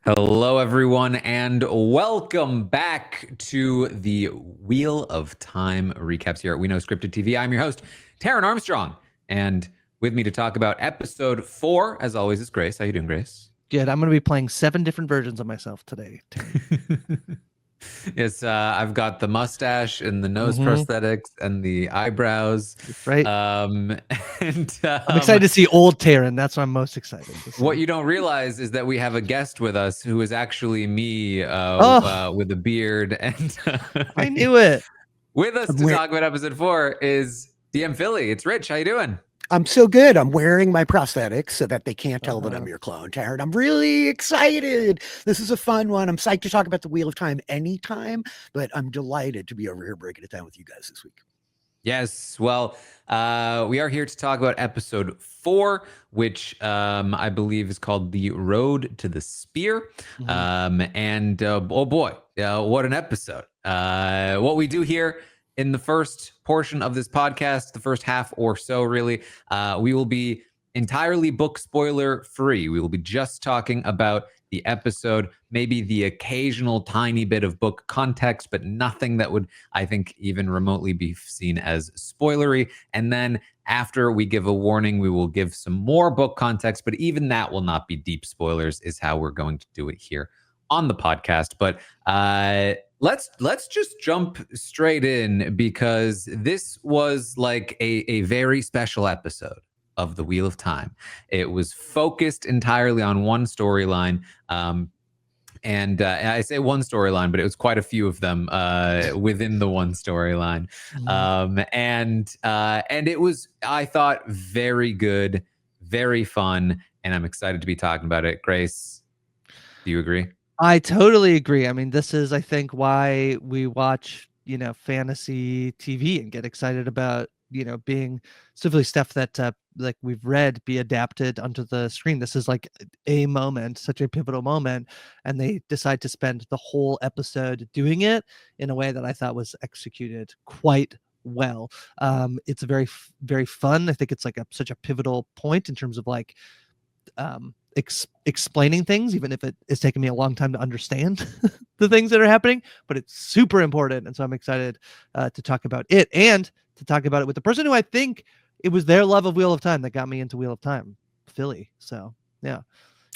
Hello, everyone, and welcome back to the Wheel of Time recaps here at We Know Scripted TV. I'm your host, Taran Armstrong, and with me to talk about episode 4, as always, is Grace. How you doing, Grace? Good. I'm going to be playing 7 different versions of myself today. Yes, I've got the mustache and the nose prosthetics and the eyebrows. Right. And I'm excited to see old Taran. That's what I'm most excited to see. What you don't realize is that we have a guest with us who is actually me with a beard. And I knew it. With us to talk about episode 4 is DM Philly. It's Rich. How you doing? I'm so good. I'm wearing my prosthetics so that they can't tell that I'm your clone, Taran. I'm really excited. This is a fun one. I'm psyched to talk about the Wheel of Time anytime, but I'm delighted to be over here breaking it down with you guys this week. Yes. Well, we are here to talk about episode 4, which I believe is called The Road to the Spear. Oh boy, what an episode. What we do here in the first portion of this podcast, the first half or so, really, we will be entirely book spoiler free. We will be just talking about the episode, maybe the occasional tiny bit of book context, but nothing that would, I think, even remotely be seen as spoilery. And then after we give a warning, we will give some more book context, but even that will not be deep spoilers, is how we're going to do it here on the podcast. But let's just jump straight in, because this was like a very special episode of the Wheel of Time. It was focused entirely on one storyline. And I say one storyline, but it was quite a few of them within the one storyline. And it was, I thought, very good, very fun, and I'm excited to be talking about it. Grace, do you agree? I totally agree. I mean, this is, I think, why we watch, fantasy TV and get excited about, being specifically stuff that like we've read be adapted onto the screen. This is like a moment, such a pivotal moment, and they decide to spend the whole episode doing it in a way that I thought was executed quite well. It's very, very fun. I think it's like such a pivotal point in terms of like explaining things, even if it is taking me a long time to understand the things that are happening, but it's super important. And so I'm excited to talk about it, and to talk about it with the person who I think it was their love of Wheel of Time that got me into Wheel of Time, Philly. So yeah.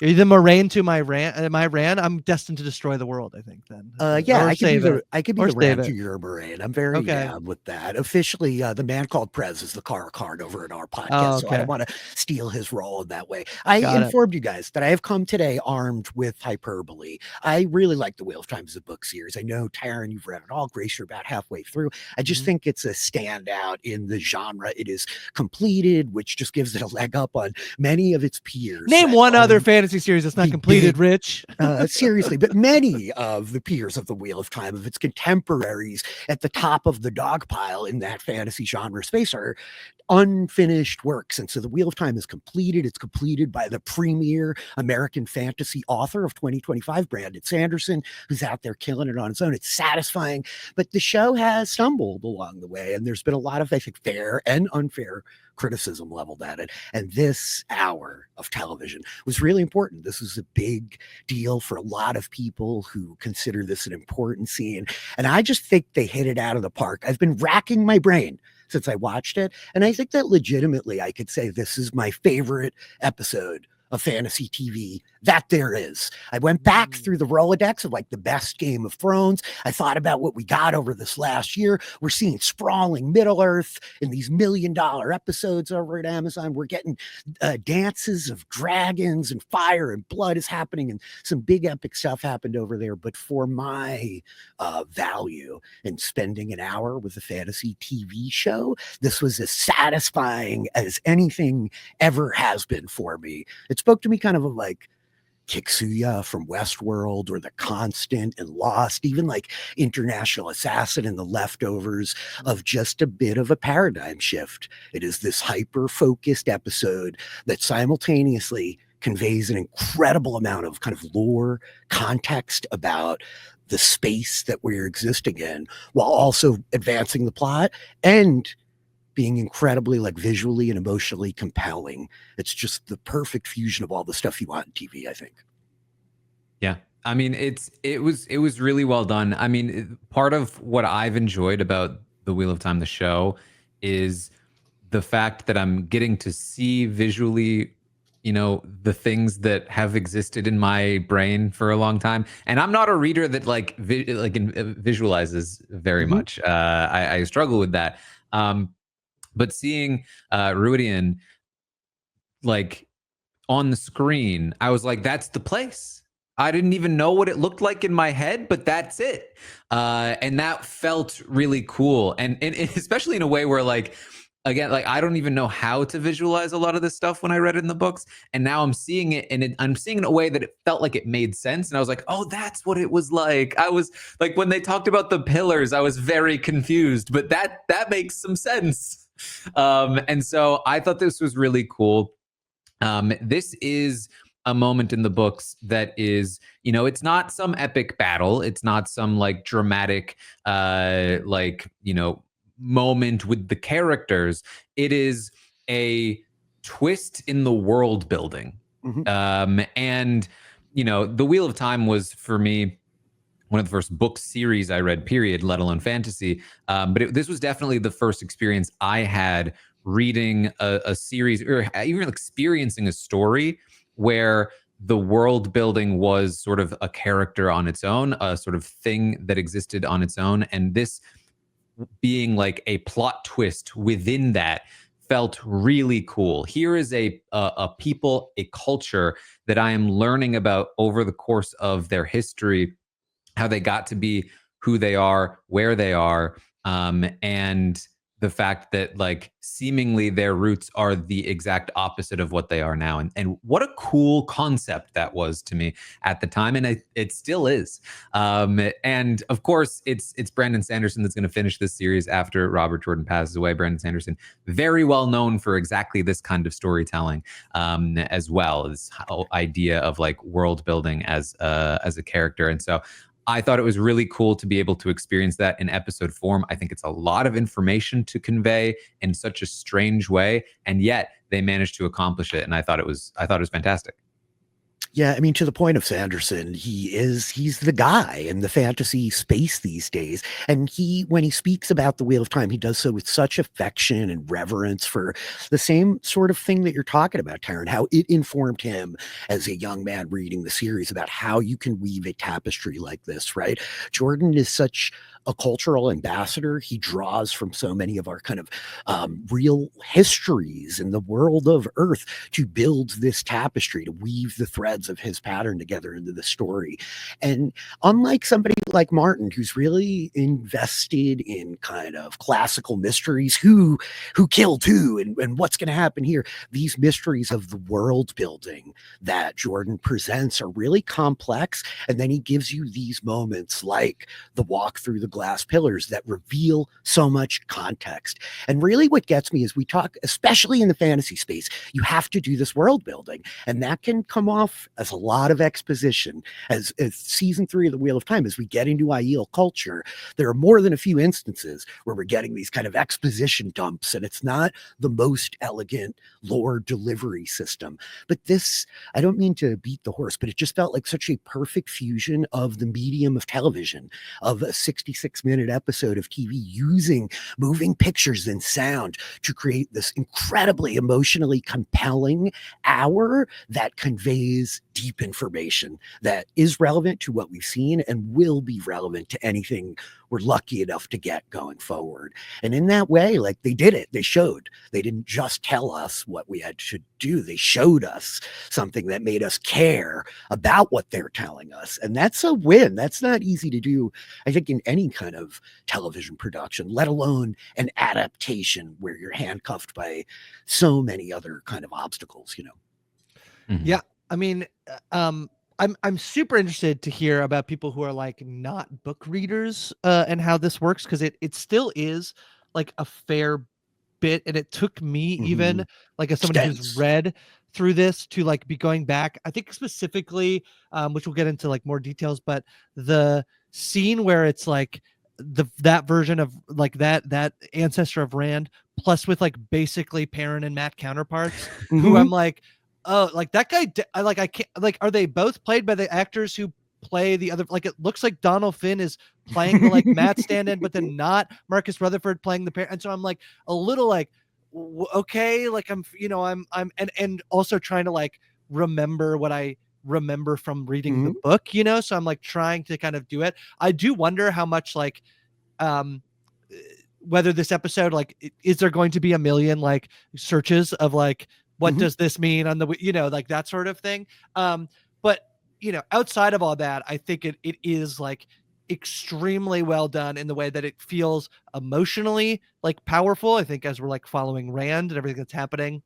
You're the Moraine to my Ran. I'm destined to destroy the world, I think, then. Yeah, I could be the Ran to your Moraine. I'm very down with that. Officially, the man called Prez is the card over in our podcast, so I don't want to steal his role in that way. I informed you guys that I have come today armed with hyperbole. I really like the Wheel of Time as a book series. I know, Taran, you've read it all. Grace, you're about halfway through. I just think it's a standout in the genre. It is completed, which just gives it a leg up on many of its peers. Name one other fantasy series that's not completed, Rich. Seriously, but many of the peers of the Wheel of Time, of its contemporaries at the top of the dog pile in that fantasy genre space, are unfinished works. And so the Wheel of Time is completed. It's completed by the premier American fantasy author of 2025, Brandon Sanderson, who's out there killing it on his own. It's satisfying, but the show has stumbled along the way, and there's been a lot of, I think, fair and unfair criticism leveled at it. And this hour of television was really important. This was a big deal for a lot of people who consider this an important scene. And I just think they hit it out of the park. I've been racking my brain since I watched it, and I think that legitimately I could say this is my favorite episode of fantasy TV that there is. I went back through the Rolodex of like the best Game of Thrones. I thought about what we got over this last year. We're seeing sprawling Middle Earth in these $1 million episodes over at Amazon. We're getting dances of dragons and fire and blood is happening, and some big epic stuff happened over there. But for my value in spending an hour with a fantasy TV show, this was as satisfying as anything ever has been for me. It spoke to me kind of like Kixuya from Westworld, or The Constant and Lost, even like International Assassin and The Leftovers, of just a bit of a paradigm shift. It is this hyper-focused episode that simultaneously conveys an incredible amount of kind of lore, context about the space that we're existing in, while also advancing the plot and being incredibly like visually and emotionally compelling. It's just the perfect fusion of all the stuff you want in TV, I think. Yeah. I mean, it was really well done. I mean, part of what I've enjoyed about The Wheel of Time, the show, is the fact that I'm getting to see visually, the things that have existed in my brain for a long time. And I'm not a reader that visualizes very Mhm. much. I struggle with that. But seeing Rhuidean like on the screen, I was like, that's the place. I didn't even know what it looked like in my head, but that's it. And that felt really cool. And especially in a way where, like, again, like, I don't even know how to visualize a lot of this stuff when I read it in the books. And now I'm seeing it, and I'm seeing it in a way that it felt like it made sense. And I was like, oh, that's what it was like. I was like, when they talked about the pillars, I was very confused, but that makes some sense. And so I thought this was really cool. This is a moment in the books that is, it's not some epic battle. It's not some like dramatic, moment with the characters. It is a twist in the world building. Mhm. And, The Wheel of Time was, for me, one of the first book series I read, period, let alone fantasy. But this was definitely the first experience I had reading a series, or even experiencing a story where the world building was sort of a character on its own, a sort of thing that existed on its own. And this being like a plot twist within that felt really cool. Here is a people, a culture that I am learning about over the course of their history, how they got to be who they are, where they are, and the fact that, like, seemingly their roots are the exact opposite of what they are now. And what a cool concept that was to me at the time, and it still is. And of course, it's Brandon Sanderson that's going to finish this series after Robert Jordan passes away. Brandon Sanderson, very well known for exactly this kind of storytelling, as well, this whole idea of like world building as a character. And so I thought it was really cool to be able to experience that in episode form. I think it's a lot of information to convey in such a strange way, and yet they managed to accomplish it. And I thought it was fantastic. Yeah, I mean, to the point of Sanderson, he's the guy in the fantasy space these days. And when he speaks about the Wheel of Time, he does so with such affection and reverence for the same sort of thing that you're talking about, Taran, how it informed him as a young man reading the series about how you can weave a tapestry like this, right? Jordan is such a cultural ambassador. He draws from so many of our kind of real histories in the world of Earth to build this tapestry, to weave the threads of his pattern together into the story. And unlike somebody like Martin, who's really invested in kind of classical mysteries, who killed who and what's going to happen here, these mysteries of the world building that Jordan presents are really complex. And then he gives you these moments like the walk through the glass pillars that reveal so much context. And really what gets me is, we talk, especially in the fantasy space, you have to do this world building. And that can come off as a lot of exposition. As season 3 of The Wheel of Time, as we get into Aiel culture, there are more than a few instances where we're getting these kind of exposition dumps, and it's not the most elegant lore delivery system. But this, I don't mean to beat the horse, but it just felt like such a perfect fusion of the medium of television, of a 66-minute episode of TV using moving pictures and sound to create this incredibly emotionally compelling hour that conveys deep information that is relevant to what we've seen and will be relevant to anything we're lucky enough to get going forward. And in that way, like, they did it. They showed. They didn't just tell us what we had to do. They showed us something that made us care about what they're telling us. And that's a win. That's not easy to do, I think, in any kind of television production, let alone an adaptation where you're handcuffed by so many other kind of obstacles, Mhm. Yeah, I mean, I'm super interested to hear about people who are like not book readers, and how this works, because it still is like a fair bit, and it took me, even Mhm. like as somebody who's Dense. read through this, to like be going back. I think specifically, which we'll get into like more details, but the scene where it's like that version of like that ancestor of Rand, plus with like basically Perrin and Matt counterparts, who I'm Mhm. like, oh, like that guy, I can't, like, are they both played by the actors who play the other? Like, it looks like Donald Finn is playing the like Matt stand-in, but then not Marcus Rutherford playing the parent. And so I'm like a little like, okay, like I'm, and also trying to like remember what I remember from reading the book, so I'm like trying to kind of do it. I do wonder how much like, whether this episode, like, is there going to be a million like searches of like, what does this mean on the, like that sort of thing. But outside of all that, I think it is like extremely well done in the way that it feels emotionally like powerful. I think as we're like following Rand and everything that's happening,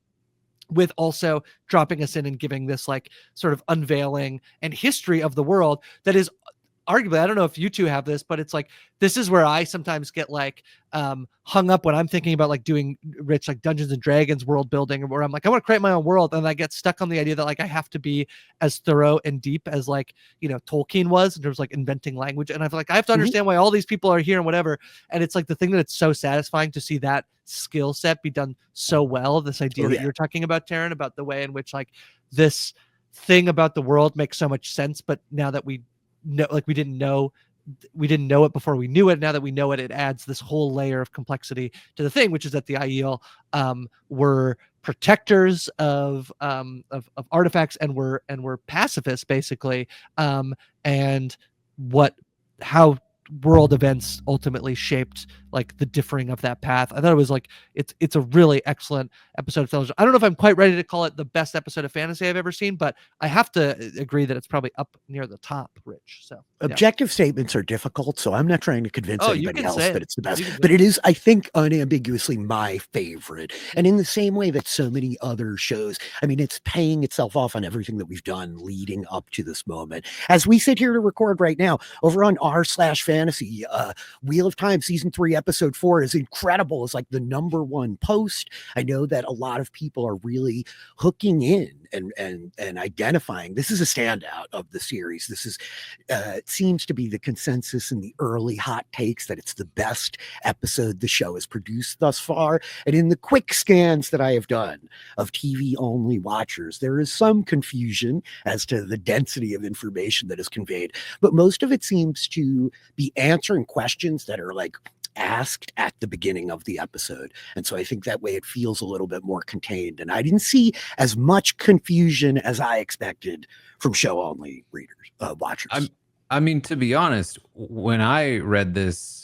with also dropping us in and giving this like sort of unveiling and history of the world that is arguably, I don't know if you two have this, but it's like, this is where I sometimes get like hung up when I'm thinking about like doing Rich, like Dungeons and Dragons world building, where I'm like, I want to create my own world. And I get stuck on the idea that like, I have to be as thorough and deep as like, Tolkien was in terms of like inventing language. And I feel like I have to understand why all these people are here and whatever. And it's like the thing that it's so satisfying to see that skill set be done so well. This idea that you're talking about, Taran, about the way in which like this thing about the world makes so much sense. But now that we know, like, we didn't know it before we knew it. Now that we know it, it adds this whole layer of complexity to the thing, which is that the Aiel were protectors of artifacts and were pacifists basically, and how world events ultimately shaped like the differing of that path. I thought it was like it's a really excellent episode of television. I don't know if I'm quite ready to call it the best episode of fantasy I've ever seen, but I have to agree that it's probably up near the top, Rich. So objective statements are difficult, so I'm not trying to convince anybody else that it's the best, but it is, I think, unambiguously my favorite. And in the same way that so many other shows, I mean, it's paying itself off on everything that we've done leading up to this moment. As we sit here to record right now, over on r/fantasy, Wheel of Time season 3 episode 4 is incredible. It's like the #1 post. I know that a lot of people are really hooking in and identifying this is a standout of the series. This is it seems to be the consensus in the early hot takes that it's the best episode the show has produced thus far. And in the quick scans that I have done of TV only watchers, there is some confusion as to the density of information that is conveyed, but most of it seems to be answering questions that are like asked at the beginning of the episode. And so I think that way it feels a little bit more contained. And I didn't see as much confusion as I expected from show only readers, watchers. I mean, to be honest, when I read this,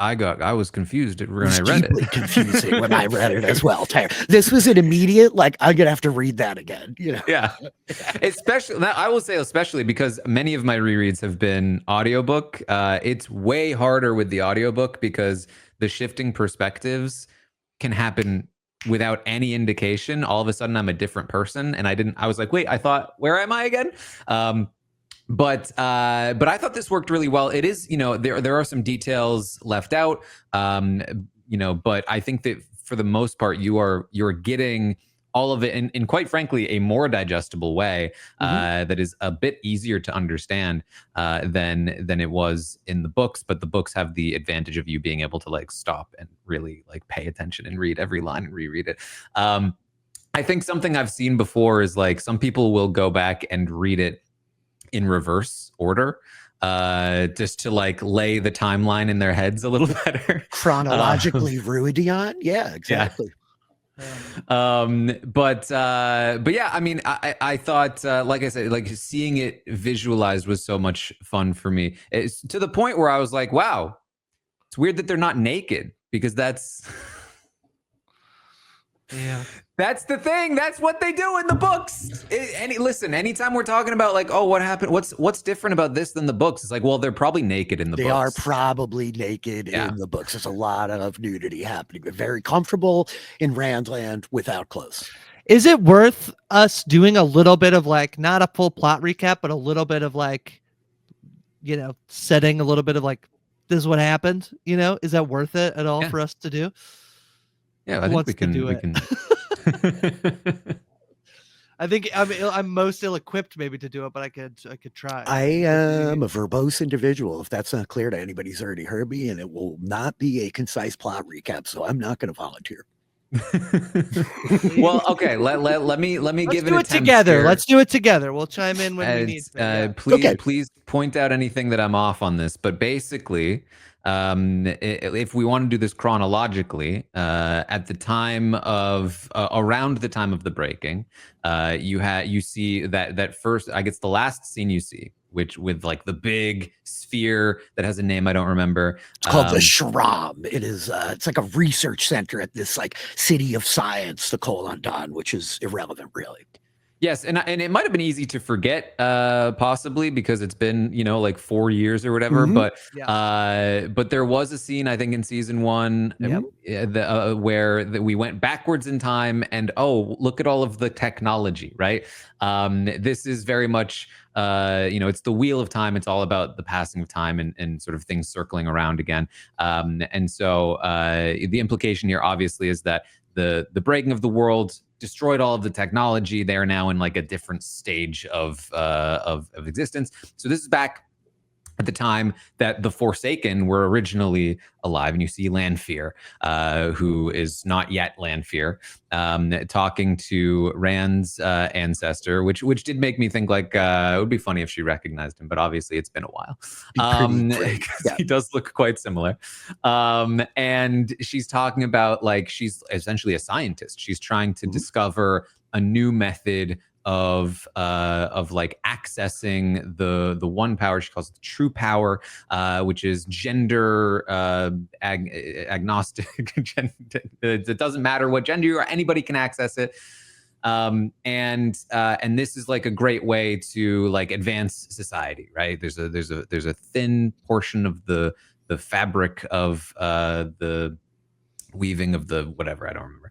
I was confused when I read it. Confusing when I read it as well. This was an immediate, like, I'm gonna have to read that again. Yeah. Especially, I will say, especially because many of my rereads have been audiobook. It's way harder with the audiobook because the shifting perspectives can happen without any indication. All of a sudden, I'm a different person, and I was like, wait, where am I again? But I thought this worked really well. It is, there are some details left out, but I think that for the most part, you're getting all of it in quite frankly, a more digestible way that is a bit easier to understand than it was in the books. But the books have the advantage of you being able to like stop and really like pay attention and read every line and reread it. I think something I've seen before is like some people will go back and read it in reverse order, just to like lay the timeline in their heads a little better. Chronologically Rhuidean. Yeah, exactly. Yeah. But yeah, I mean, I thought, like I said, like seeing it visualized was so much fun for me. It's to the point where I was like, wow, it's weird that they're not naked, because that's that's the thing. That's what they do in the books. Listen, anytime we're talking about like, oh, what happened? What's different about this than the books? It's like, well, they're probably naked in the books. They are probably naked in the books. There's a lot of nudity happening, but very comfortable in Randland without clothes. Is it worth us doing a little bit of like, not a full plot recap, but a little bit of like, setting a little bit of like, this is what happened? Is that worth it at all for us to do? Yeah, I think we can. I think I'm most ill-equipped maybe to do it, but I could try. I am a verbose individual, if that's not clear to anybody who's already heard me, and it will not be a concise plot recap, so I'm not going to volunteer. Well, okay. Let me Let's give an do it attempt together. here. Let's do it together. We'll chime in when we need to. Yeah. Please, Okay. please point out anything that I'm off on this. But basically, if we want to do this chronologically, at the time of around the time of the breaking, you see that first. I guess the last scene you see, which with like the big sphere that has a name I don't remember. It's called the SHRAM. It is. It's like a research center at this like city of science, the Colon Don, which is irrelevant, really. Yes, and it might have been easy to forget, possibly because it's been like 4 years or whatever. Mhm. But there was a scene I think in season 1 Yep. where we went backwards in time, and look at all of the technology, right? This is very much it's the wheel of time. It's all about the passing of time and sort of things circling around again. And so the implication here obviously is that the breaking of the world destroyed all of the technology. They are now in like a different stage of existence. So this is back at the time that the Forsaken were originally alive, and you see Lanfear, who is not yet Lanfear, talking to Rand's ancestor, which did make me think like it would be funny if she recognized him, but obviously it's been a while. Yeah. He does look quite similar. And she's talking about like she's essentially a scientist. She's trying to discover a new method of like accessing the one power. She calls it the true power, which is gender agnostic. It doesn't matter what gender you are, anybody can access it. And this is like a great way to like advance society, right? There's a thin portion of the fabric of the weaving of the whatever, I don't remember,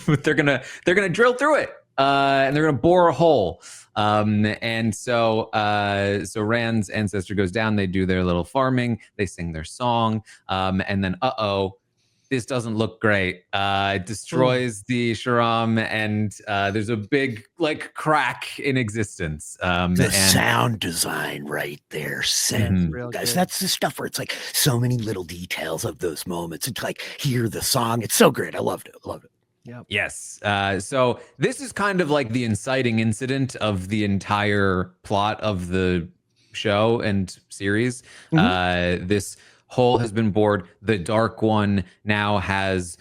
but they're gonna drill through it, and they're gonna bore a hole. And so Rand's ancestor goes down, they do their little farming, they sing their song, and then this doesn't look great. It destroys the Sharam, and there's a big like crack in existence. The and sound design right there, guys. That's the stuff where it's like so many little details of those moments. It's like hear the song. It's so great. I loved it. Yeah. Yes. So this is kind of like the inciting incident of the entire plot of the show and series. This hole has been bored. The Dark One now has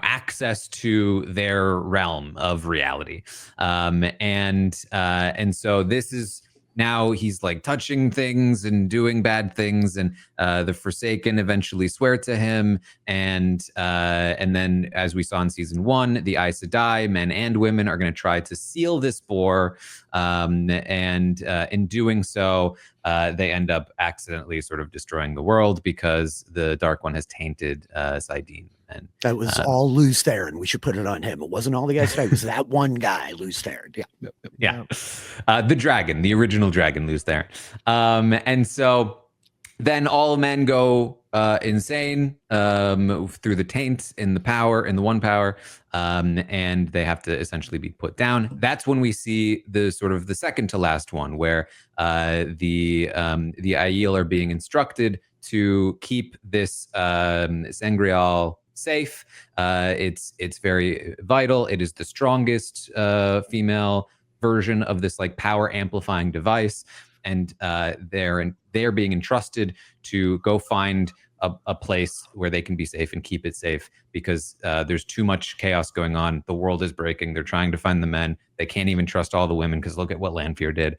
access to their realm of reality, and so this is. Now he's like touching things and doing bad things, and the Forsaken eventually swear to him, and then, as we saw in season 1, the Aes Sedai, men and women, are going to try to seal this bore, and in doing so, they end up accidentally sort of destroying the world because the Dark One has tainted Saidin. And That was all Luz Theron. We should put it on him. It wasn't all the guys today. It was that one guy, Luz Theron. Yeah. The dragon, the original dragon, Luz Theron. And so then all men go insane through the taint in the one power, and they have to essentially be put down. That's when we see the sort of the second to last one, where the Aiel are being instructed to keep this Sangreal safe. It's very vital. It is the strongest female version of this like power amplifying device, and they're being entrusted to go find a place where they can be safe and keep it safe, because there's too much chaos going on. The world is breaking. They're trying to find the men. They can't even trust all the women, because look at what Lanfear did.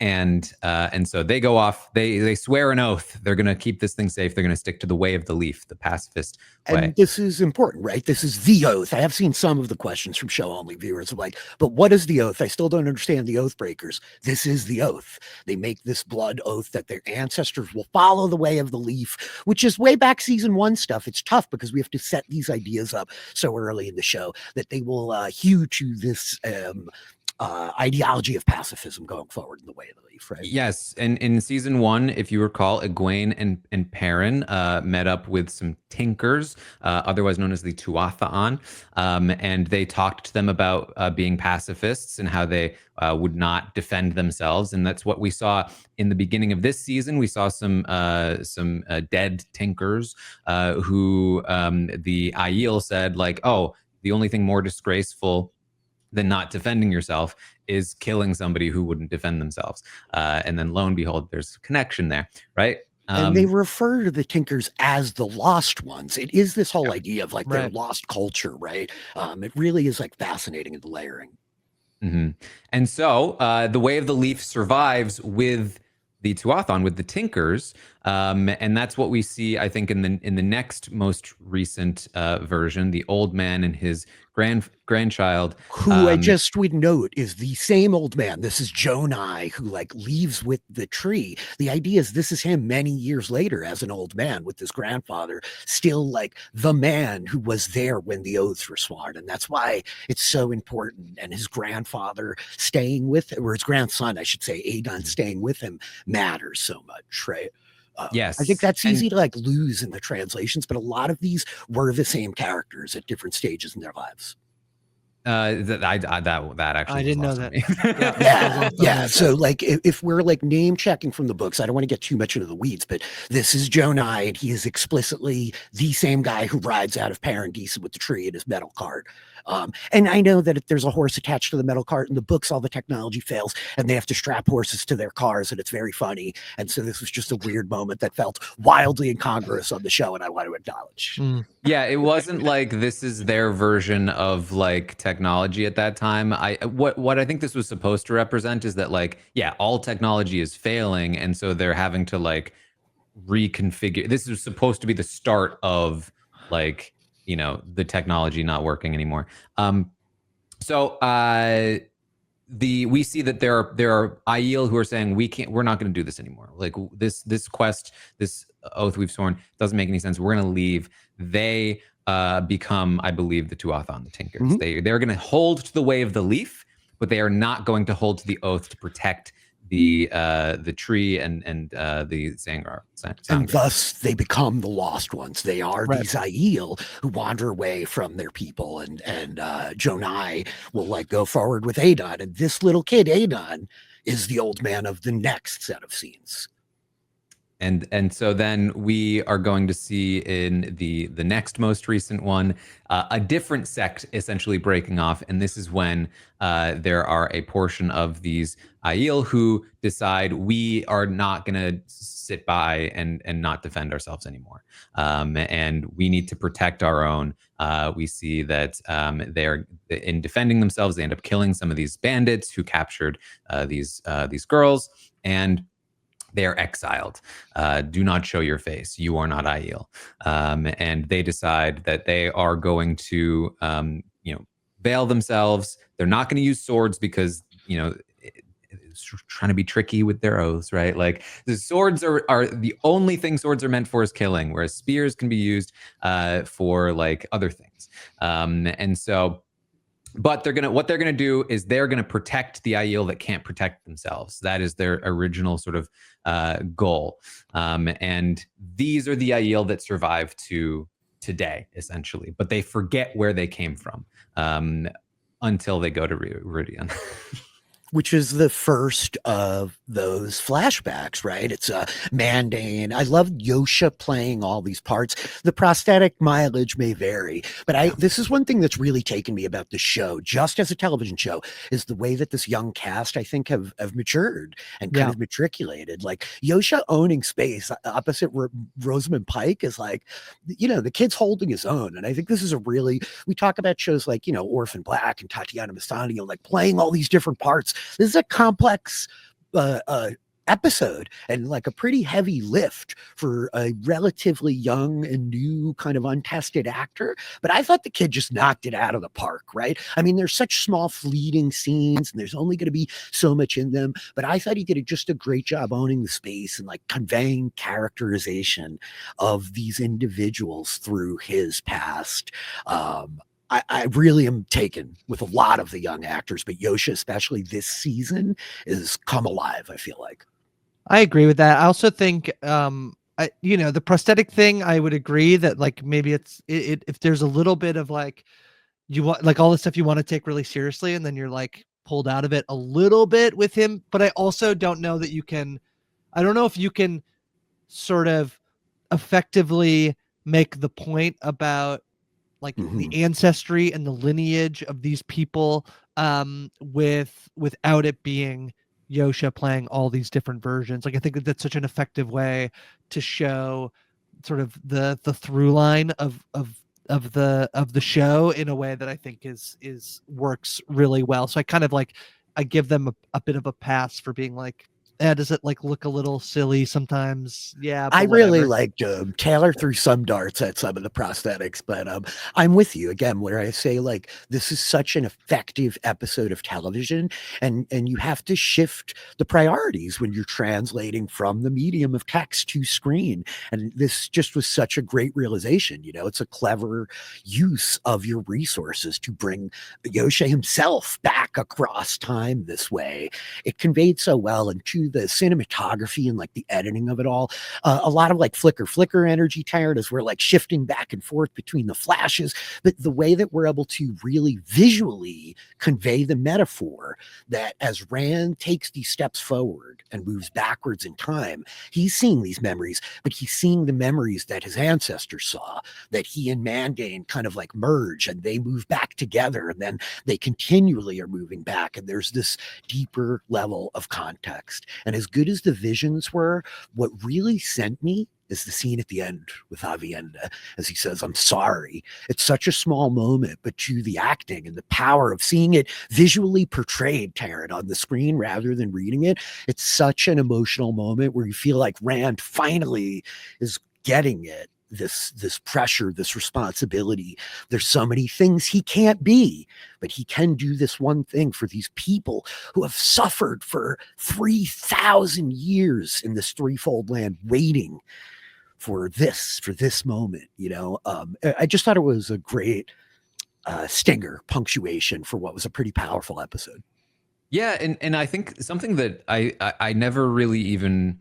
And so they go off. They swear an oath. They're going to keep this thing safe. They're going to stick to the way of the leaf, the pacifist way. And this is important, right? This is the oath. I have seen some of the questions from show only viewers of like, but what is the oath? I still don't understand the oath breakers. This is the oath. They make this blood oath that their ancestors will follow the way of the leaf, which is way back season 1 stuff. It's tough because we have to set these ideas up so early in the show that they will hew to this ideology of pacifism going forward in the Way of the Leaf, right? Yes, and in season 1, if you recall, Egwene and Perrin met up with some Tinkers, otherwise known as the Tuatha'an, and they talked to them about being pacifists and how they would not defend themselves, and that's what we saw in the beginning of this season. We saw some dead Tinkers who the Aiel said, like, oh, the only thing more disgraceful than not defending yourself is killing somebody who wouldn't defend themselves. And then lo and behold, there's a connection there, right? And they refer to the Tinkers as the lost ones. It is this whole idea of like their Right. lost culture, right? It really is like fascinating in the layering. Mm-hmm. And so the Way of the Leaf survives with the Tuathon, with the Tinkers, and that's what we see, I think, in the next most recent version. The old man and his grandchild, Who I just would note is the same old man. This is Jonai, who like leaves with the tree. The idea is this is him many years later as an old man with his grandfather, still like the man who was there when the oaths were sworn. And that's why it's so important. And his grandfather staying with, or his grandson, I should say, Aegon staying with him matters so much, right? Yes. I think that's easy to like lose in the translations, but a lot of these were the same characters at different stages in their lives. That actually I didn't know was that. lost on me. Yeah. So like if we're like name checking from the books, I don't want to get too much into the weeds, but this is Jonai, and he is explicitly the same guy who rides out of Paradise with the tree in his metal cart. And I know that if there's a horse attached to the metal cart in the books, all the technology fails and they have to strap horses to their cars, and it's very funny. And so this was just a weird moment that felt wildly incongruous on the show, and I want to acknowledge. Yeah, it wasn't like this is their version of like technology at that time. What I think this was supposed to represent is that like, yeah, all technology is failing, and so they're having to like reconfigure. This is supposed to be the start of like, the technology not working anymore. So we see that there are Aiel who are saying we're not going to do this anymore. Like this quest, this oath we've sworn doesn't make any sense. We're going to leave. They become, I believe, the Tuatha'an, the Tinkers. Mm-hmm. They're going to hold to the Way of the Leaf, but they are not going to hold to the oath to protect the tree and the Sangrar. And thus they become the lost ones. They are Right. these Aiel who wander away from their people, and Jonai will like go forward with Aegon, and this little kid Aegon is the old man of the next set of scenes. And so then we are going to see in the next most recent one a different sect essentially breaking off, and this is when there are a portion of these Aiel who decide we are not going to sit by and not defend ourselves anymore, and we need to protect our own. We see that they're in defending themselves. They end up killing some of these bandits who captured these girls, and they are exiled. Do not show your face. You are not Aiel. And they decide that they are going to, veil themselves. They're not going to use swords because, it's trying to be tricky with their oaths, right? Like the swords are the only thing swords are meant for is killing, whereas spears can be used for like other things. And so, but what they're gonna do is they're gonna protect the Aiel that can't protect themselves. That is their original sort of goal. And these are the Aiel that survive to today, essentially. But they forget where they came from until they go to Rhuidean. Which is the first of those flashbacks, right? It's Mandane. I love Yosha playing all these parts. The prosthetic mileage may vary, but this is one thing that's really taken me about the show, just as a television show, is the way that this young cast, I think, have matured and kind of matriculated. Like Yosha owning space opposite Rosamund Pike is like, the kid's holding his own. And I think this is we talk about shows like, Orphan Black and Tatiana Maslany, like playing all these different parts. This is a complex episode and like a pretty heavy lift for a relatively young and new kind of untested actor. But I thought the kid just knocked it out of the park, right? I mean, there's such small fleeting scenes and there's only going to be so much in them. But I thought he did just a great job owning the space and like conveying characterization of these individuals through his past. I really am taken with a lot of the young actors, but Yosha, especially this season, is come alive, I feel like. I agree with that. I also think, the prosthetic thing, I would agree that like maybe if there's a little bit of like, you want like all the stuff you want to take really seriously, and then you're like pulled out of it a little bit with him. But I also don't know that I don't know if you can sort of effectively make the point about like the ancestry and the lineage of these people without it being Yosha playing all these different versions. Like I think that's such an effective way to show sort of the through line of the show in a way that I think is works really well. So I kind of like I give them a bit of a pass for being like, does it like look a little silly sometimes? Yeah, I but really whatever. liked Taylor threw some darts at some of the prosthetics, but I'm with you again where I say like this is such an effective episode of television, and you have to shift the priorities when you're translating from the medium of text to screen. And this just was such a great realization. You know, it's a clever use of your resources to bring Yosha himself back across time this way. It conveyed so well, and to the cinematography and like the editing of it all. A lot of like flicker energy tired as we're like shifting back and forth between the flashes, but the way that we're able to really visually convey the metaphor that as Rand takes these steps forward and moves backwards in time, he's seeing these memories, but he's seeing the memories that his ancestors saw, that he and Mandane kind of like merge and they move back together, and then they continually are moving back, and there's this deeper level of context. And as good as the visions were, what really sent me is the scene at the end with Avienda as he says, "I'm sorry." It's such a small moment, but to the acting and the power of seeing it visually portrayed, Taran, on the screen rather than reading it, it's such an emotional moment where you feel like Rand finally is getting it. This pressure, this responsibility. There's so many things he can't be, but he can do this one thing for these people who have suffered for 3,000 years in this threefold land, waiting for this moment. I just thought it was a great stinger punctuation for what was a pretty powerful episode. Yeah, and I think something that I never really even,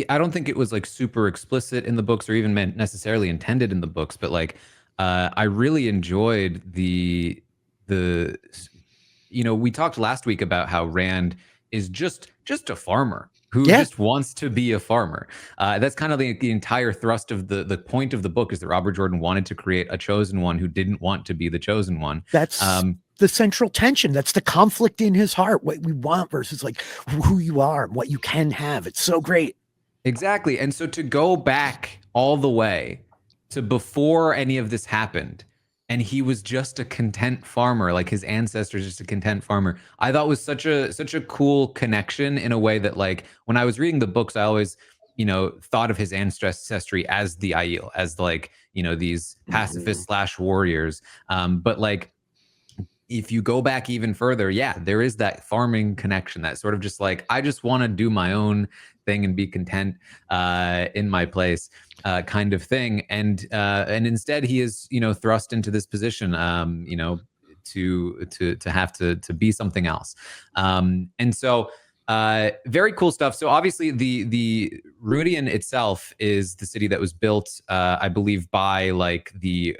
I don't think it was like super explicit in the books or even meant necessarily intended in the books, but like I really enjoyed the we talked last week about how Rand is just a farmer who just wants to be a farmer. That's kind of the entire thrust of the point of the book, is that Robert Jordan wanted to create a chosen one who didn't want to be the chosen one. That's the central tension. That's the conflict in his heart, what we want versus like who you are and what you can have. It's so great. Exactly. And so to go back all the way to before any of this happened, and he was just a content farmer, like his ancestors, just a content farmer, I thought was such a cool connection, in a way that, like, when I was reading the books, I always, thought of his ancestry as the Aiel, as like, these pacifists / warriors. But like, if you go back even further, yeah, there is that farming connection, that sort of just like, I just want to do my own thing and be content in my place kind of thing. And instead he is, thrust into this position, to have to be something else. And so very cool stuff. So obviously the Rhuidean itself is the city that was built, I believe, by like the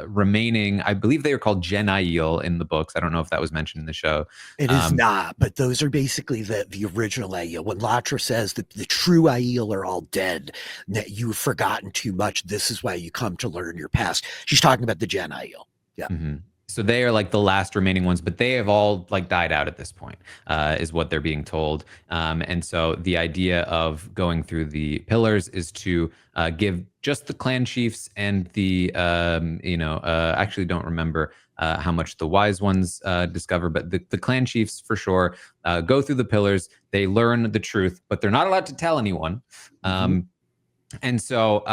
remaining, I believe they are called Gen Aiel in the books. I don't know if that was mentioned in the show. It is not, but those are basically the original Aiel. When Latra says that the true Aiel are all dead, that you've forgotten too much, this is why you come to learn your past. She's talking about the Gen Aiel. Yeah. Mm-hmm. So they are like the last remaining ones, but they have all like died out at this point, is what they're being told. And so the idea of going through the pillars is to give just the clan chiefs and the, actually don't remember how much the wise ones discover, but the clan chiefs for sure go through the pillars. They learn the truth, but they're not allowed to tell anyone. And so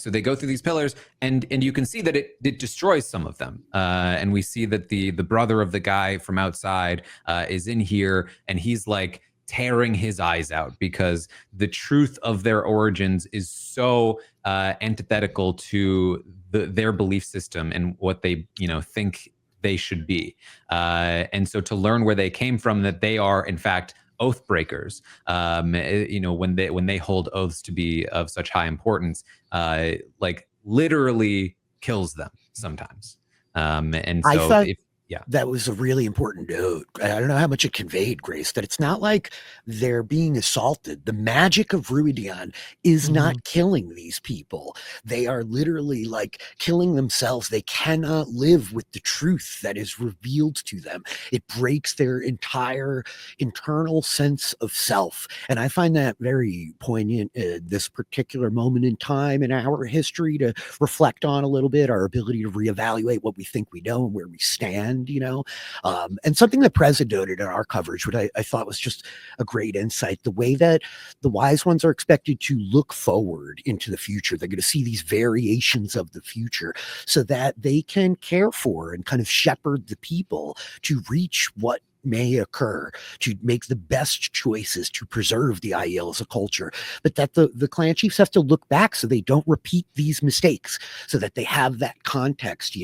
they go through these pillars, and you can see that it destroys some of them. And we see that the brother of the guy from outside is in here, and he's like tearing his eyes out, because the truth of their origins is so antithetical to their belief system and what they, think they should be. And so to learn where they came from, that they are in fact oath breakers, when they hold oaths to be of such high importance, like literally kills them sometimes. And I so thought yeah. that was a really important note. I don't know how much it conveyed, Grace, that it's not like they're being assaulted. The magic of Rhuidean is not killing these people. They are literally like killing themselves. They cannot live with the truth that is revealed to them. It breaks their entire internal sense of self. And I find that very poignant, this particular moment in time in our history, to reflect on a little bit, our ability to reevaluate what we think we know and where we stand, and something that Prez noted in our coverage, which I thought was just a great insight, the way that the wise ones are expected to look forward into the future. They're going to see these variations of the future so that they can care for and kind of shepherd the people to reach what may occur, to make the best choices to preserve the Aiel as a culture, but that the clan chiefs have to look back so they don't repeat these mistakes, so that they have that context,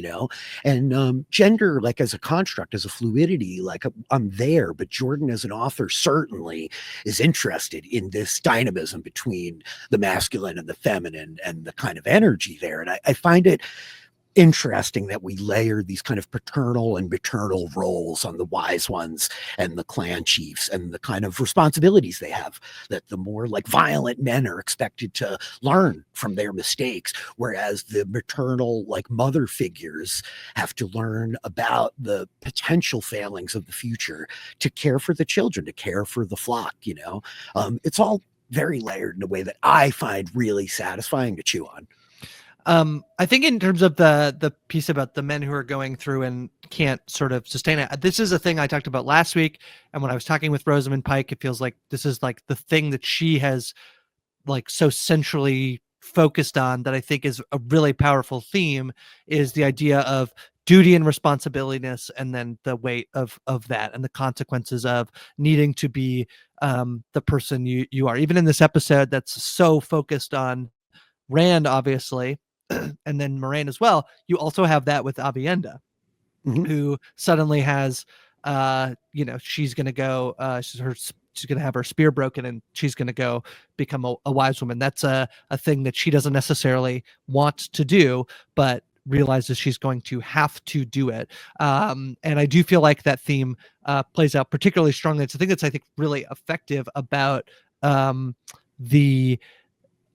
and gender, like as a construct, as a fluidity, like I'm there, but Jordan as an author certainly is interested in this dynamism between the masculine and the feminine and the kind of energy there. And I find it interesting that we layer these kind of paternal and maternal roles on the wise ones and the clan chiefs, and the kind of responsibilities they have, that the more like violent men are expected to learn from their mistakes, whereas the maternal like mother figures have to learn about the potential failings of the future to care for the children, to care for the flock. It's all very layered in a way that I find really satisfying to chew on. I think in terms of the piece about the men who are going through and can't sort of sustain it, this is a thing I talked about last week. And when I was talking with Rosamund Pike, it feels like this is like the thing that she has like so centrally focused on, that I think is a really powerful theme, is the idea of duty and responsibilityness, and then the weight of that and the consequences of needing to be the person you are. Even in this episode that's so focused on Rand, obviously, and then Moraine as well, you also have that with Avienda, who suddenly has, she's going to go, she's going to have her spear broken, and she's going to go become a wise woman. That's a thing that she doesn't necessarily want to do, but realizes she's going to have to do it. And I do feel like that theme plays out particularly strongly. It's a thing that's, I think, really effective about the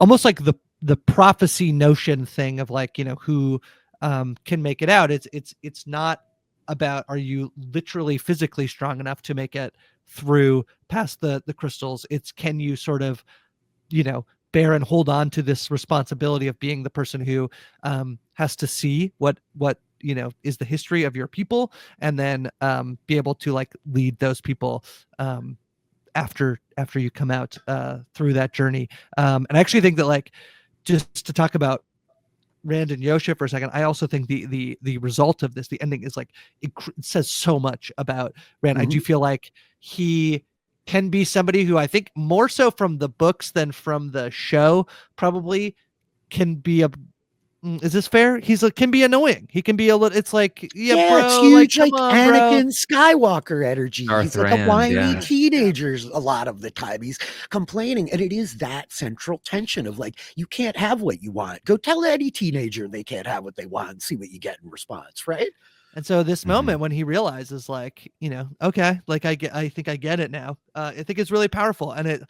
almost like the prophecy notion thing of like, who can make it out. It's not about, are you literally physically strong enough to make it through past the crystals? It's, can you sort of, bear and hold on to this responsibility of being the person who has to see what is the history of your people, and then be able to like lead those people after you come out through that journey. And I actually think that, like, just to talk about Rand and Yosha for a second, I also think the result of this, the ending, is like it says so much about Rand. I do feel like he can be somebody who, I think more so from the books than from the show, probably can be is this fair? He's like, can be annoying. He can be a little, it's like, yeah, bro, it's huge, like, like come on, Anakin Skywalker energy. Darth He's like a Rand, whiny yeah. teenager a lot of the time. He's complaining, and it is that central tension of like, you can't have what you want. Go tell any teenager they can't have what they want and see what you get in response, right? And so this moment when he realizes, like, okay, like I think I get it now. I think it's really powerful, and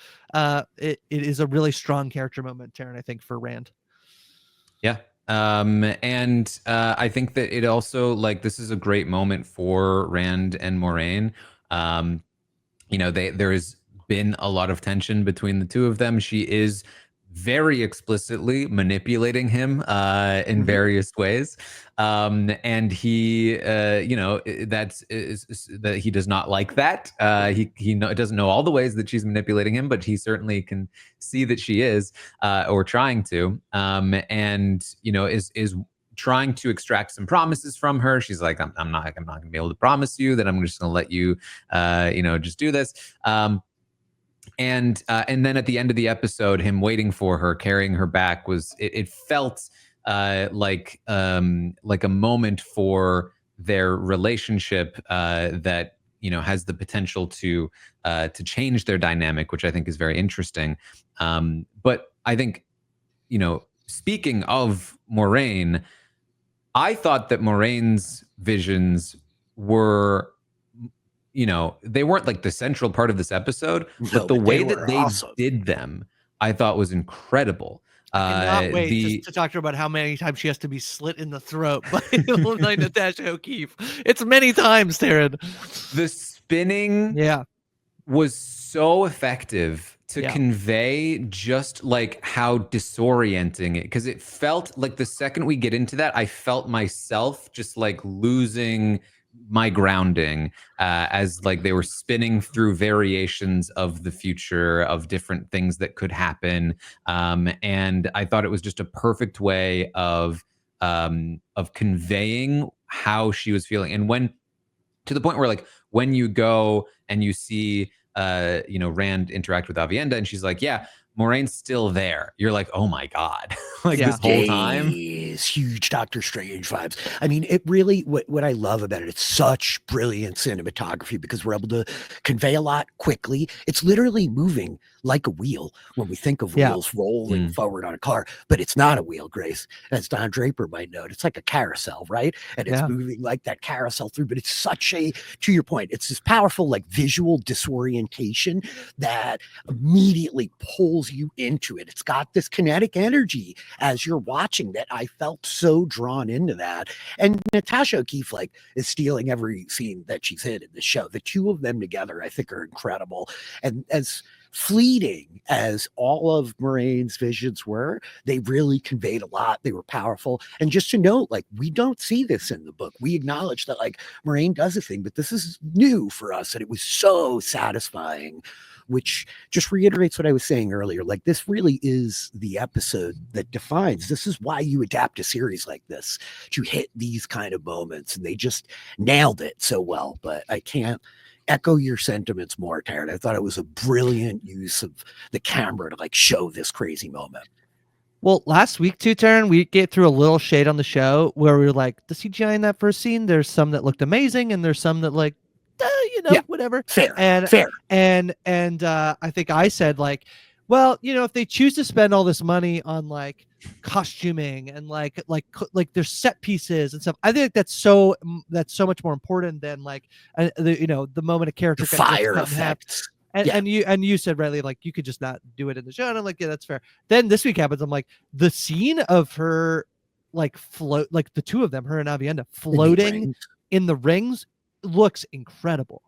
it is a really strong character moment, Taran, I think, for Rand. Yeah. And I think that it also, like, this is a great moment for Rand and Moraine. There's been a lot of tension between the two of them. She is very explicitly manipulating him in various ways, and he, that he does not like that. He doesn't know all the ways that she's manipulating him, but he certainly can see that she is, or trying to, and is trying to extract some promises from her. She's like, I'm not going to be able to promise you that I'm just going to let you, just do this. And then at the end of the episode, him waiting for her, carrying her back, it felt like a moment for their relationship that has the potential to change their dynamic, which I think is very interesting. But I think, speaking of Moraine, I thought that Moraine's visions were, they weren't like the central part of this episode, No, but the but they way that were they awesome. did them, I thought was incredible. I cannot wait to talk to her about how many times she has to be slit in the throat by Natasha O'Keefe. It's many times, Taran. The spinning Yeah. was so effective to Yeah. convey just like how disorienting it, because it felt like the second we get into that, I felt myself just like losing my grounding as like they were spinning through variations of the future of different things that could happen. And I thought it was just a perfect way of conveying how she was feeling. And when, to the point where like when you go and you see Rand interact with Avienda and she's like, yeah, Moraine's still there, you're like, oh my God. Like this whole time. Is huge Doctor Strange vibes. I mean, it really, what I love about it, it's such brilliant cinematography because we're able to convey a lot quickly. It's literally moving like a wheel when we think of wheels rolling forward on a car, but it's not a wheel, Grace. As Don Draper might note, it's like a carousel, right? And it's moving like that carousel through, but it's such a, to your point, it's this powerful like visual disorientation that immediately pulls you into it. It's got this kinetic energy as you're watching that I felt so drawn into that. And Natasha O'Keefe like is stealing every scene that she's in the show. The two of them together, I think, are incredible. And as fleeting as all of Moraine's visions were, they really conveyed a lot. They were powerful. And just to note, like, we don't see this in the book. We acknowledge that like Moraine does a thing, but this is new for us. And it was so satisfying, which just reiterates what I was saying earlier. Like, this really is the episode that defines, this is why you adapt a series like this, to hit these kind of moments. And they just nailed it so well. But I can't echo your sentiments more, Taran. I thought it was a brilliant use of the camera to like show this crazy moment. Well, last week too, Taran, we get through a little shade on the show where we were like, the CGI in that first scene, there's some that looked amazing and there's some that like, whatever. Fair. And I think I said like, well, if they choose to spend all this money on like costuming and like their set pieces and stuff, I think that's so much more important than like the moment a character the fire effects. And you said rightly, like, you could just not do it in the show, and I'm like, yeah, that's fair. Then this week happens, I'm like, the scene of her like float, like the two of them, her and Avienda floating in the rings looks incredible.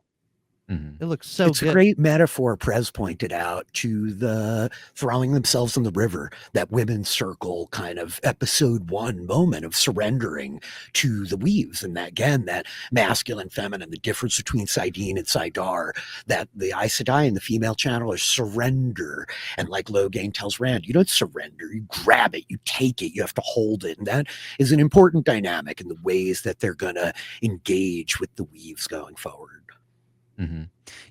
It looks so it's good. A great metaphor, Prez pointed out, to the throwing themselves in the river, that women's circle kind of episode 1 moment of surrendering to the weaves. And that, again, that masculine, feminine, the difference between Sidene and Sidar, that the Aes Sedai and the female channelers surrender. And like Logain tells Rand, you don't surrender, you grab it, you take it, you have to hold it. And that is an important dynamic in the ways that they're going to engage with the weaves going forward.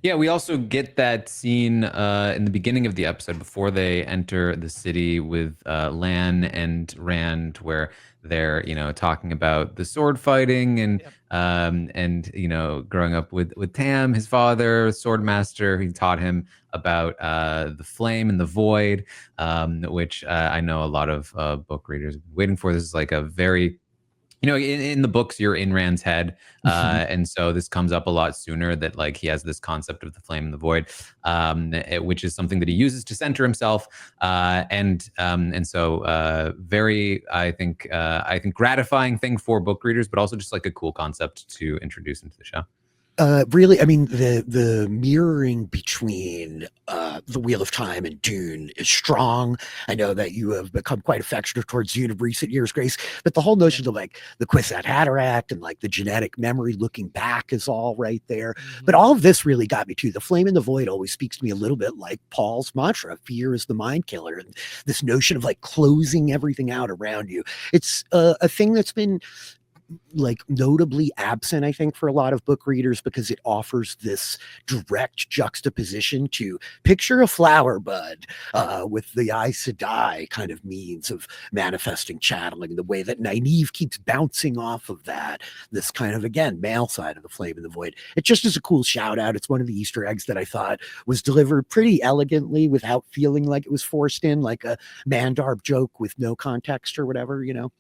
Yeah, we also get that scene in the beginning of the episode before they enter the city with Lan and Rand, where they're talking about the sword fighting and growing up with Tam, his father, sword master, who taught him about the flame and the void, which I know a lot of book readers have been waiting for. This is like a very in the books, you're in Rand's head. And so this comes up a lot sooner, that like he has this concept of the flame and the void, which is something that he uses to center himself. And so very, I think gratifying thing for book readers, but also just like a cool concept to introduce into the show. Really, I mean, the mirroring between the Wheel of Time and Dune is strong. I know that you have become quite affectionate towards Dune in recent years, Grace, but the whole notion of like the Kwisatz Haderach and like the genetic memory looking back is all right there. But all of this really got me too. The flame and the void always speaks to me a little bit like Paul's mantra, fear is the mind killer, and this notion of like closing everything out around you. It's a thing that's been like notably absent, I think, for a lot of book readers, because it offers this direct juxtaposition to picture a flower bud with the Aes Sedai kind of means of manifesting channeling, the way that Nynaeve keeps bouncing off of that, this kind of, again, male side of the flame in the void. It just is a cool shout out. It's one of the Easter eggs that I thought was delivered pretty elegantly without feeling like it was forced in, like a Mandarb joke with no context or whatever, you know?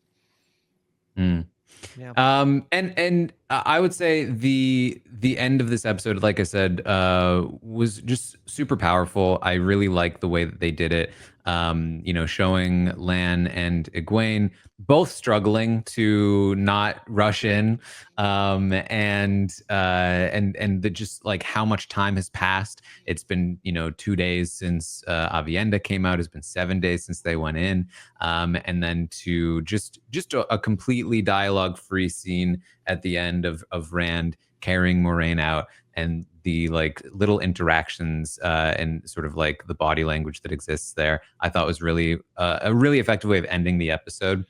Yeah. And I would say the end of this episode, like I said, was just super powerful. I really like the way that they did it. Showing Lan and Egwene both struggling to not rush in, and the just like how much time has passed. It's been 2 days since Avienda came out. It's been 7 days since they went in, and then to just a completely dialogue free scene at the end of Rand carrying Moraine out, and the like little interactions and sort of like the body language that exists there, I thought was really a really effective way of ending the episode.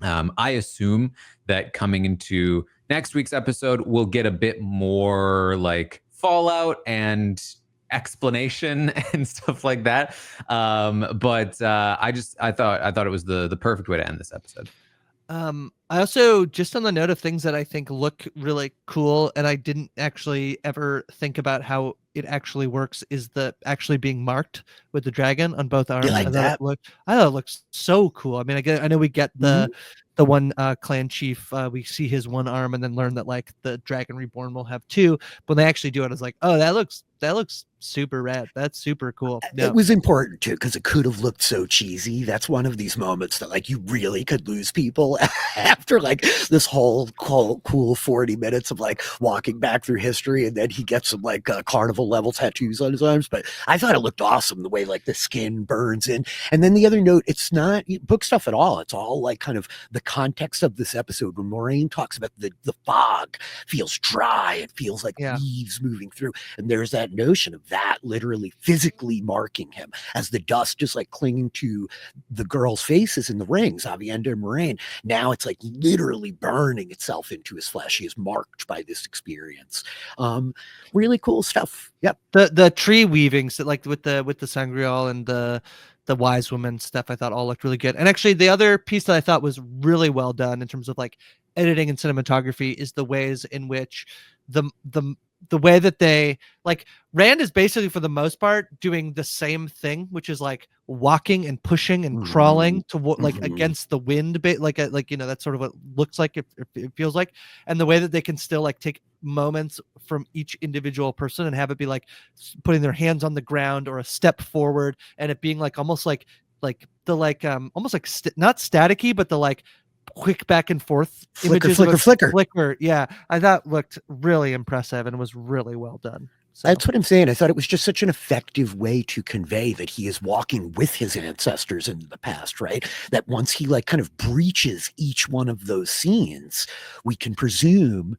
I assume that coming into next week's episode, we'll get a bit more like fallout and explanation and stuff like that. But I thought it was the perfect way to end this episode. I also, just on the note of things that I think look really cool, and I didn't actually ever think about how it actually works, is the actually being marked with the dragon on both arms. like that? I thought it looks so cool. I mean, I know we get the one clan chief, we see his one arm and then learn that like the dragon reborn will have two. But when they actually do it, it's like, oh, that looks super rad. That's super cool. It was important too, because it could have looked so cheesy. That's one of these moments that like you really could lose people after like this whole cool 40 minutes of like walking back through history, and then he gets some like carnival level tattoos on his arms. But I thought it looked awesome the way like the skin burns in. And then the other note, it's not book stuff at all. It's all like kind of the context of this episode when Moraine talks about the fog feels dry. It feels like leaves moving through, and there's that notion of that literally physically marking him as the dust is like clinging to the girls' faces in the rings, Avienda and Moraine. Now it's like literally burning itself into his flesh. He is marked by this experience. Really cool stuff. Yep. The tree weavings, like with the sangreal and the wise woman stuff, I thought all looked really good. And actually the other piece that I thought was really well done in terms of like editing and cinematography is the ways in which the way that they like Rand is basically for the most part doing the same thing, which is like walking and pushing and crawling to like against the wind, like that's sort of what it looks like, it feels like. And the way that they can still like take moments from each individual person and have it be like putting their hands on the ground or a step forward, and it being like almost like the like almost like not staticky, but the like quick back and forth flicker. Yeah, I thought looked really impressive and was really well done. So. That's what I'm saying. I thought it was just such an effective way to convey that he is walking with his ancestors into the past, right? That once he like kind of breaches each one of those scenes, we can presume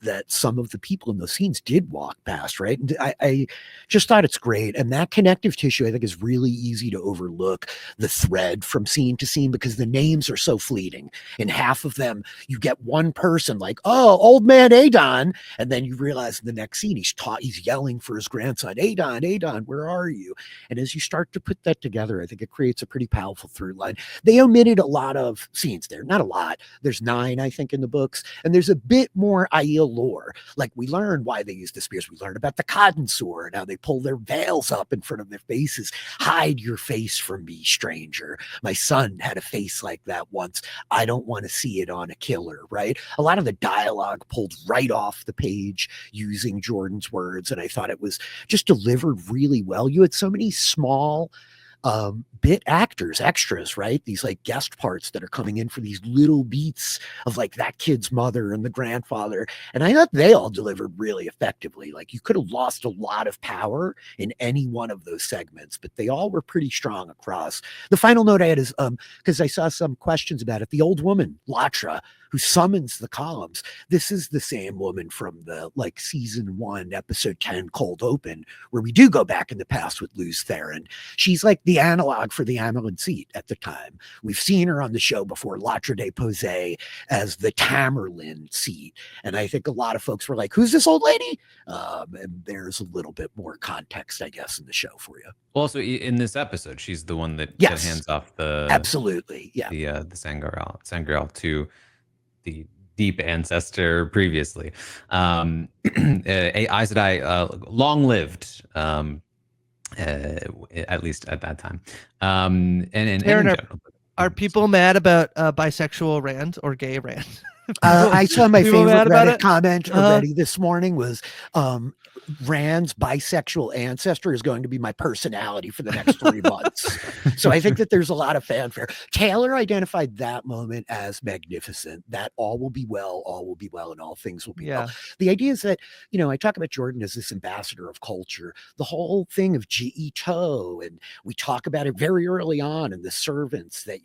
that some of the people in those scenes did walk past, right? And I just thought it's great. And that connective tissue, I think, is really easy to overlook the thread from scene to scene because the names are so fleeting. In half of them, you get one person like, oh, old man Adon. And then you realize in the next scene, he's yelling for his grandson, Adon, where are you? And as you start to put that together, I think it creates a pretty powerful through line. They omitted a lot of scenes there, not a lot. There's 9, I think, in the books. And there's a bit more Aiel lore. Like we learned why they use the spears. We learned about the Cotton Sword, how they pull their veils up in front of their faces. Hide your face from me, stranger. My son had a face like that once. I don't want to see it on a killer, right? A lot of the dialogue pulled right off the page using Jordan's words, and I thought it was just delivered really well. You had so many small bit actors, extras, right? These like guest parts that are coming in for these little beats of like that kid's mother and the grandfather. And I thought they all delivered really effectively. Like you could have lost a lot of power in any one of those segments, but they all were pretty strong across. The final note I had is because I saw some questions about it. The old woman, Latra, who summons the columns. This is the same woman from the like season 1, episode 10, Cold Open, where we do go back in the past with Luz Theron. She's like the analog for the Amelin seat at the time. We've seen her on the show before, Latre de Posay, as the Tamerlane seat. And I think a lot of folks were like, who's this old lady? And there's a little bit more context, I guess, in the show for you. Also, in this episode, she's the one that Yes. hands off the Absolutely, yeah, the Sangreal to the deep ancestor previously. Aes Sedai, long lived, at least at that time. And in Taran, general, are people mad about bisexual Rand or gay Rand? I saw my People favorite mad about Reddit it? comment already this morning was Rand's bisexual ancestor is going to be my personality for the next 3 months. So I think that there's a lot of fanfare. Taylor identified that moment as magnificent, that all will be well, and all things will be well. The idea is that, you know, I talk about Jordan as this ambassador of culture, the whole thing of G.E. Toe, and we talk about it very early on in the servants, that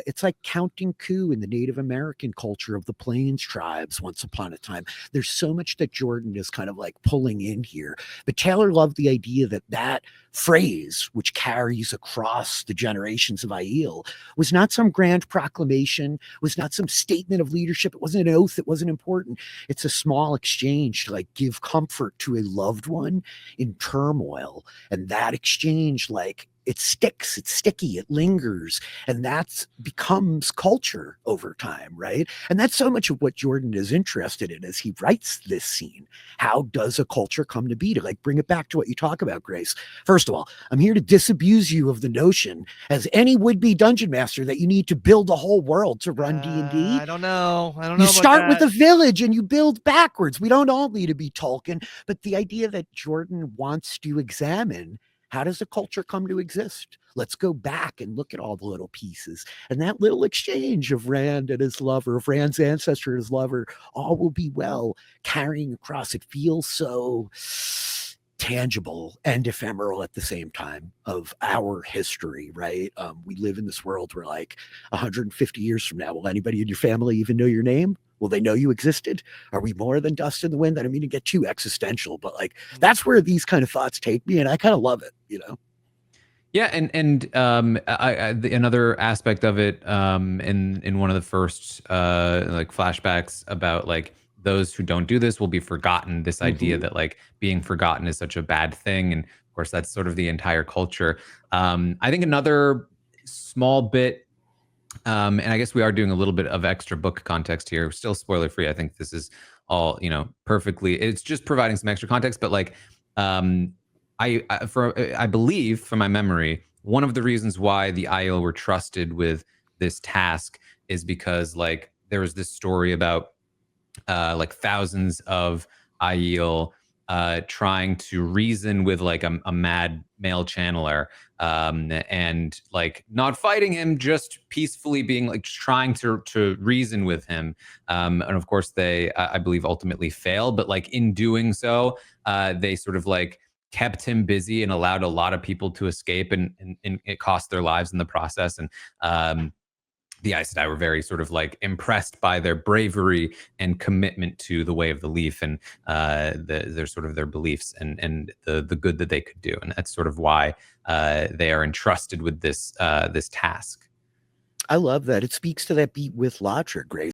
it's like counting coup in the Native American culture of the Plains tribes once upon a time. There's so much that Jordan is kind of like pulling in here, but Taylor loved the idea that that phrase, which carries across the generations of Aiel, was not some grand proclamation, was not some statement of leadership. It wasn't an oath. It wasn't important. It's a small exchange to like give comfort to a loved one in turmoil. And that exchange, like, it sticks, it's sticky, it lingers, and that becomes culture over time, right? And that's so much of what Jordan is interested in as he writes this scene. How does a culture come to be? To like bring it back to what you talk about, Grace. First of all, I'm here to disabuse you of the notion, as any would-be dungeon master, that you need to build a whole world to run D&D. I don't know. You start with a village and you build backwards. We don't all need to be Tolkien, but the idea that Jordan wants to examine, how does a culture come to exist? Let's go back and look at all the little pieces. And that little exchange of Rand and his lover, of Rand's ancestor and his lover, all will be well, carrying across. It feels so tangible and ephemeral at the same time of our history, right? We live in this world where like 150 years from now, will anybody in your family even know your name? Will they know you existed? Are we more than dust in the wind? I don't mean to get too existential, but like that's where these kind of thoughts take me, and I kind of love it, you know? Yeah, and another aspect of it, in one of the first like flashbacks about like those who don't do this will be forgotten. This idea that like being forgotten is such a bad thing, and of course that's sort of the entire culture. I think another small bit. And I guess we are doing a little bit of extra book context here. Still spoiler free. I think this is all, you know, perfectly. It's just providing some extra context. But like, I believe from my memory, one of the reasons why the Aiel were trusted with this task is because like there was this story about like thousands of Aiel trying to reason with like a mad male channeler, and like not fighting him, just peacefully being like trying to reason with him. And of course they, I believe, ultimately failed. But like in doing so, they sort of like kept him busy and allowed a lot of people to escape, and it cost their lives in the process. And the Aes Sedai were very sort of like impressed by their bravery and commitment to the way of the leaf, and their sort of their beliefs and the good that they could do. And that's sort of why they are entrusted with this this task. I love that. It speaks to that beat with Latre, Grace.